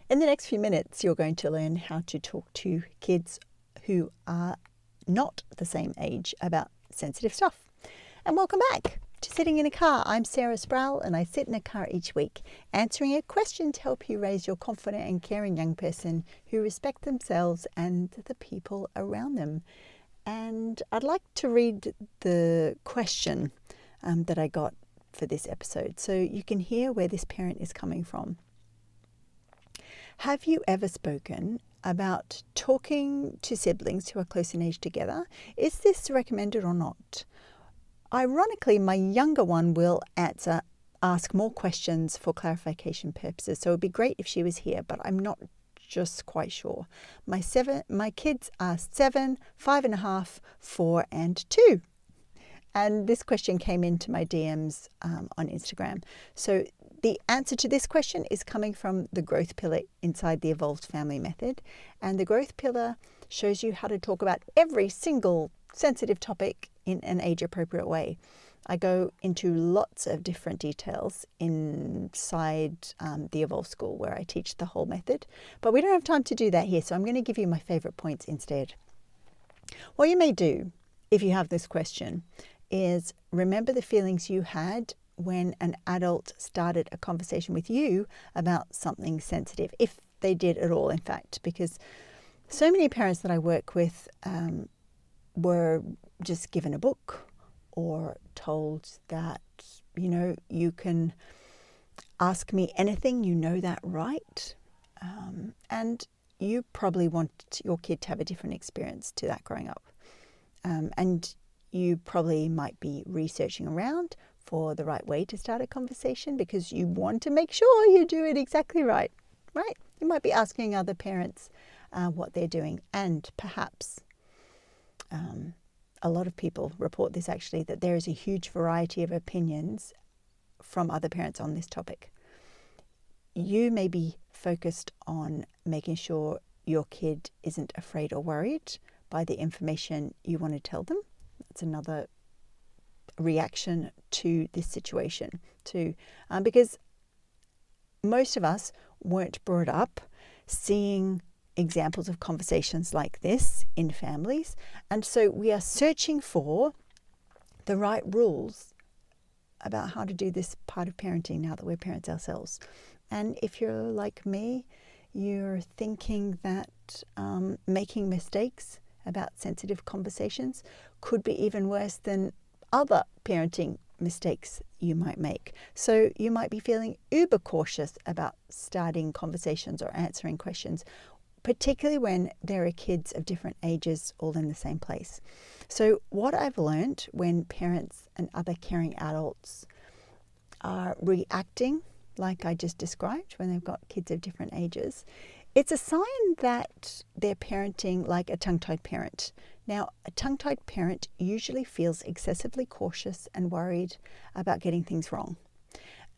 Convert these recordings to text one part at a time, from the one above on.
In the next few minutes, you're going to learn how to talk to kids who are not the same age about sensitive stuff. And welcome back to Sitting in a Car. I'm Sarah Sproul, and I sit in a car each week answering a question to help you raise your confident and caring young person who respect themselves and the people around them. And I'd like to read the question that I got for this episode so you can hear where this parent is coming from. Have you ever spoken about talking to siblings who are close in age together? Is this recommended or not? Ironically, my younger one will ask more questions for clarification purposes, so it would be great if she was here, but I'm not just quite sure. My kids are 7, 5.5, 4, and 2. And this question came into my DMs on Instagram. So the answer to this question is coming from the growth pillar inside the Evolved Family Method. And the growth pillar shows you how to talk about every single sensitive topic in an age-appropriate way. I go into lots of different details inside the Evolve School where I teach the whole method. But we don't have time to do that here, so I'm going to give you my favorite points instead. What you may do if you have this question is remember the feelings you had when an adult started a conversation with you about something sensitive, if they did at all, in fact, because so many parents that I work with were just given a book or told that, you can ask me anything, you know that, right? And you probably want your kid to have a different experience to that growing up. And you probably might be researching around for the right way to start a conversation because you want to make sure you do it exactly right? You might be asking other parents what they're doing, and perhaps a lot of people report this actually, that there is a huge variety of opinions from other parents on this topic. You may be focused on making sure your kid isn't afraid or worried by the information you want to tell them. That's another reaction to this situation too, because most of us weren't brought up seeing examples of conversations like this in families, and so we are searching for the right rules about how to do this part of parenting now that we're parents ourselves. And if you're like me, you're thinking that making mistakes about sensitive conversations could be even worse than other parenting mistakes you might make. So you might be feeling uber cautious about starting conversations or answering questions, particularly when there are kids of different ages all in the same place. So what I've learned when parents and other caring adults are reacting like I just described when they've got kids of different ages, it's a sign that they're parenting like a tongue-tied parent. Now, a tongue-tied parent usually feels excessively cautious and worried about getting things wrong,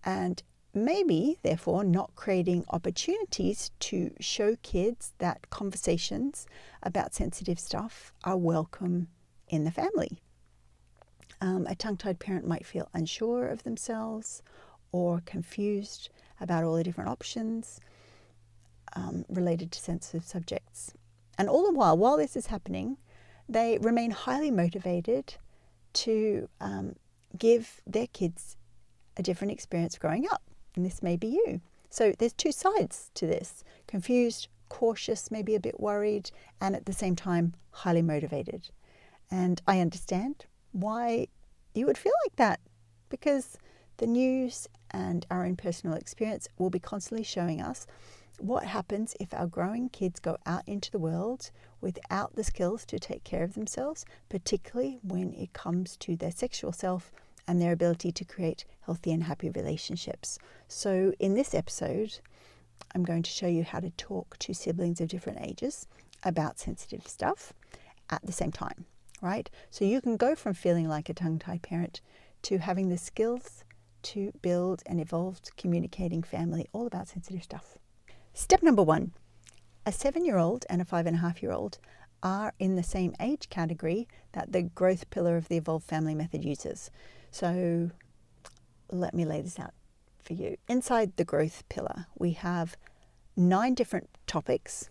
and maybe, therefore, not creating opportunities to show kids that conversations about sensitive stuff are welcome in the family. A tongue-tied parent might feel unsure of themselves or confused about all the different options related to sensitive subjects. And all the while this is happening, they remain highly motivated to give their kids a different experience growing up. And this may be you. So there's two sides to this: confused, cautious, maybe a bit worried, and at the same time, highly motivated. And I understand why you would feel like that, because the news and our own personal experience will be constantly showing us what happens if our growing kids go out into the world without the skills to take care of themselves, particularly when it comes to their sexual self and their ability to create healthy and happy relationships. So in this episode, I'm going to show you how to talk to siblings of different ages about sensitive stuff at the same time, right? So you can go from feeling like a tongue-tied parent to having the skills to build an evolved communicating family all about sensitive stuff. Step number 1, a 7-year-old and a 5.5-year-old are in the same age category that the growth pillar of the Evolved Family Method uses. So let me lay this out for you. Inside the growth pillar, we have 9 different topics,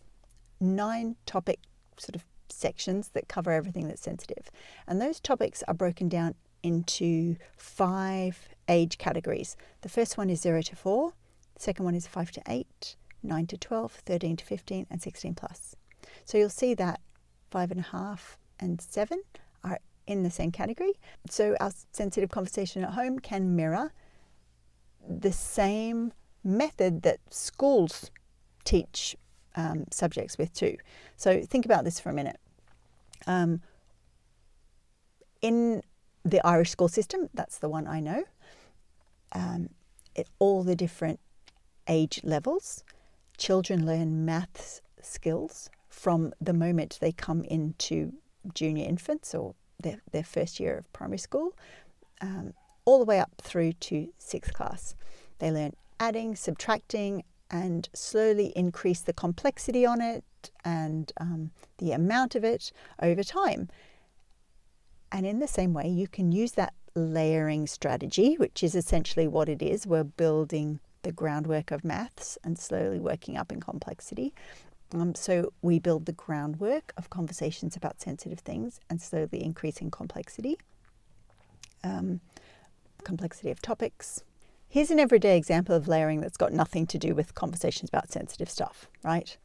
9 topic sort of sections that cover everything that's sensitive. And those topics are broken down into 5 age categories. The first one is 0 to 4, the second one is 5 to 8, 9 to 12, 13 to 15, and 16 plus. So you'll see that 5.5 and 7 are in the same category. So our sensitive conversation at home can mirror the same method that schools teach subjects with too. So think about this for a minute. In the Irish school system, that's the one I know, at all the different age levels, children learn maths skills from the moment they come into junior infants or their first year of primary school, all the way up through to 6th class. They learn adding, subtracting, and slowly increase the complexity on it and the amount of it over time. And in the same way, you can use that layering strategy, which is essentially what it is. We're building the groundwork of maths and slowly working up in complexity. So we build the groundwork of conversations about sensitive things and slowly increasing complexity. Complexity of topics. Here's an everyday example of layering that's got nothing to do with conversations about sensitive stuff, right?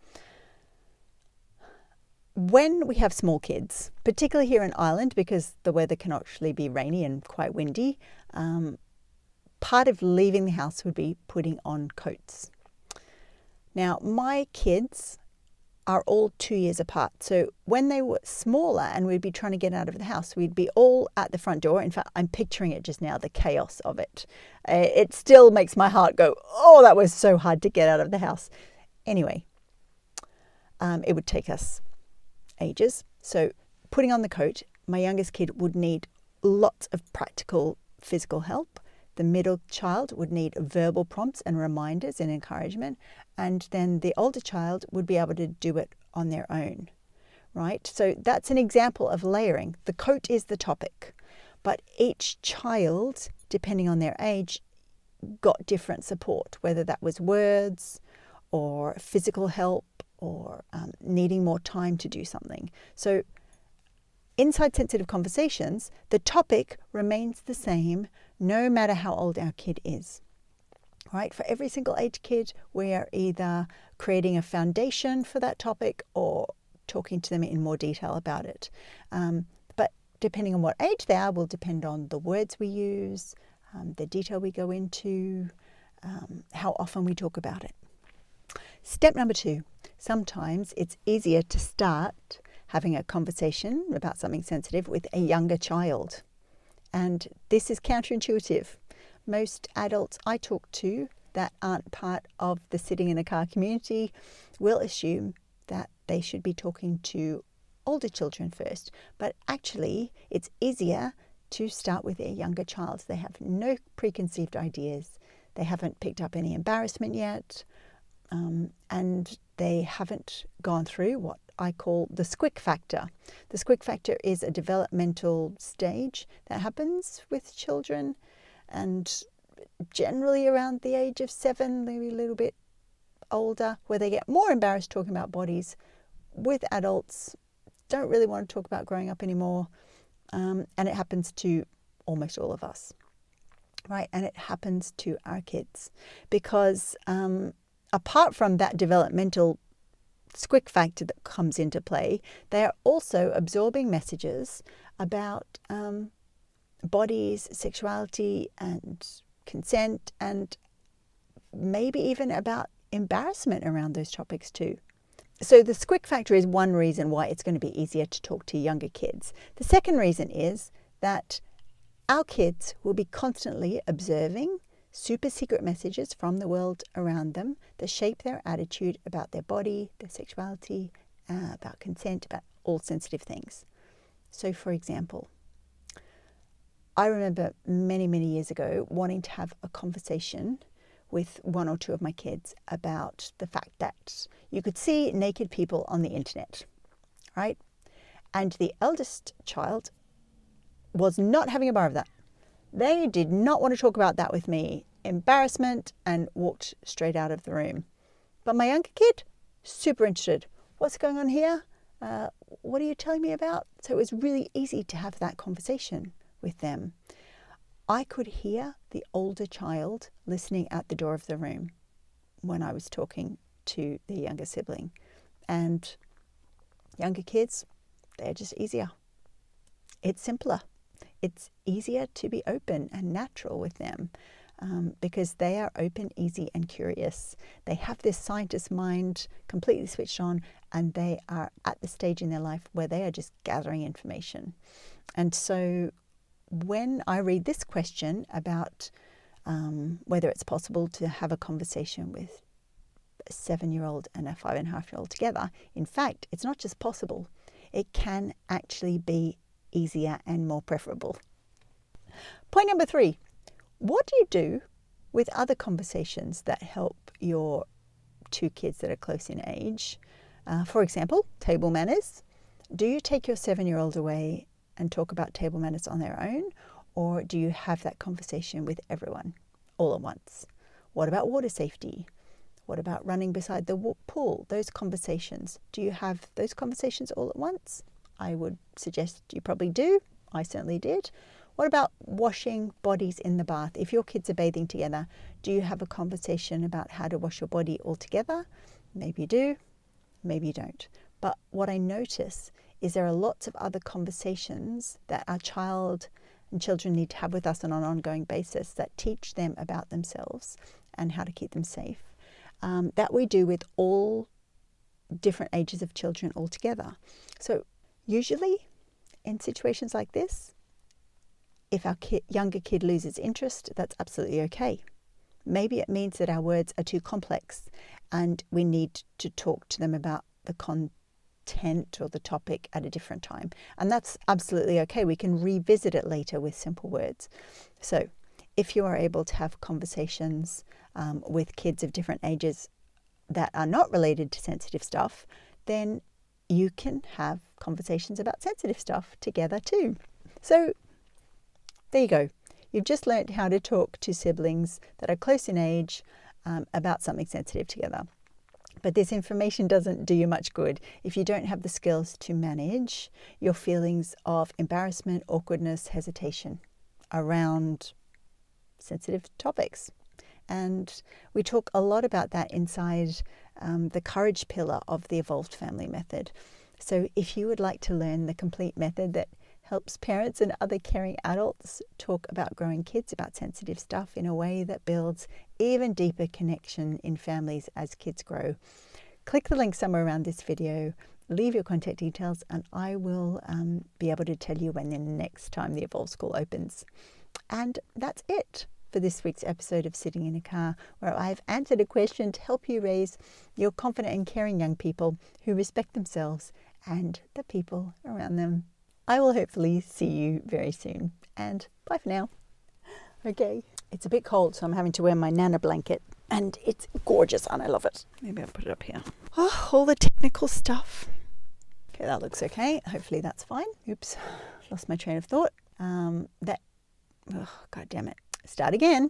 When we have small kids, particularly here in Ireland, because the weather can actually be rainy and quite windy, part of leaving the house would be putting on coats. Now, my kids are all 2 years apart. So when they were smaller and we'd be trying to get out of the house, we'd be all at the front door. In fact, I'm picturing it just now, the chaos of it. It still makes my heart go, oh, that was so hard to get out of the house. Anyway, it would take us ages. So putting on the coat, my youngest kid would need lots of practical physical help. The middle child would need verbal prompts and reminders and encouragement. And then the older child would be able to do it on their own, right? So that's an example of layering. The coat is the topic, but each child, depending on their age, got different support, whether that was words or physical help or needing more time to do something. So inside sensitive conversations, the topic remains the same no matter how old our kid is, right? For every single age kid, we are either creating a foundation for that topic or talking to them in more detail about it. But depending on what age they are will depend on the words we use, the detail we go into, how often we talk about it. Step number 2, sometimes it's easier to start having a conversation about something sensitive with a younger child. And this is counterintuitive. Most adults I talk to that aren't part of the sitting in a car community will assume that they should be talking to older children first. But actually, it's easier to start with a younger child. They have no preconceived ideas. They haven't picked up any embarrassment yet. And they haven't gone through what I call the squick factor. The squick factor is a developmental stage that happens with children, and generally around the age of 7, maybe a little bit older, where they get more embarrassed talking about bodies with adults, don't really want to talk about growing up anymore, and it happens to almost all of us, right? And it happens to our kids because apart from that developmental squick factor that comes into play, they are also absorbing messages about bodies, sexuality, and consent, and maybe even about embarrassment around those topics too. So the squick factor is one reason why it's going to be easier to talk to younger kids. The second reason is that our kids will be constantly observing super secret messages from the world around them that shape their attitude about their body, their sexuality, about consent, about all sensitive things. So for example, I remember many, many years ago wanting to have a conversation with one or two of my kids about the fact that you could see naked people on the internet, right? And the eldest child was not having a bar of that. They did not want to talk about that with me. Embarrassment, and walked straight out of the room. But my younger kid, super interested. What's going on here? What are you telling me about? So it was really easy to have that conversation with them. I could hear the older child listening at the door of the room when I was talking to the younger sibling. And younger kids, they're just easier. It's simpler. It's easier to be open and natural with them because they are open, easy, and curious. They have this scientist mind completely switched on, and they are at the stage in their life where they are just gathering information. And so when I read this question about whether it's possible to have a conversation with a 7-year-old and a 5.5-year-old together, in fact, it's not just possible, it can actually be easier and more preferable. Point number 3, what do you do with other conversations that help your 2 kids that are close in age? For example, table manners. Do you take your 7-year-old away and talk about table manners on their own, or do you have that conversation with everyone all at once? What about water safety? What about running beside the pool? Those conversations. Do you have those conversations all at once? I would suggest you probably do. I certainly did. What about washing bodies in the bath? If your kids are bathing together, do you have a conversation about how to wash your body all together? Maybe you do, maybe you don't. But what I notice is there are lots of other conversations that our child and children need to have with us on an ongoing basis that teach them about themselves and how to keep them safe, that we do with all different ages of children all together. So usually in situations like this, if our younger kid loses interest, that's absolutely okay. Maybe it means that our words are too complex and we need to talk to them about the content or the topic at a different time. And that's absolutely okay. We can revisit it later with simple words. So if you are able to have conversations with kids of different ages that are not related to sensitive stuff, then you can have conversations about sensitive stuff together too. So there you go. You've just learned how to talk to siblings that are close in age about something sensitive together. But this information doesn't do you much good if you don't have the skills to manage your feelings of embarrassment, awkwardness, hesitation around sensitive topics. And we talk a lot about that inside the courage pillar of the Evolved Family Method. So if you would like to learn the complete method that helps parents and other caring adults talk about growing kids about sensitive stuff in a way that builds even deeper connection in families as kids grow, click the link somewhere around this video, leave your contact details, and I will be able to tell you when the next time the Evolve School opens. And that's it for this week's episode of Sitting in a Car, where I've answered a question to help you raise your confident and caring young people who respect themselves and the people around them. I will hopefully see you very soon, and bye for now. Okay, it's a bit cold, so I'm having to wear my Nana blanket, and it's gorgeous and I love it. Maybe I'll put it up here. Oh, all the technical stuff. Okay, that looks okay. Hopefully that's fine. Oops, lost my train of thought. God damn it. Start again.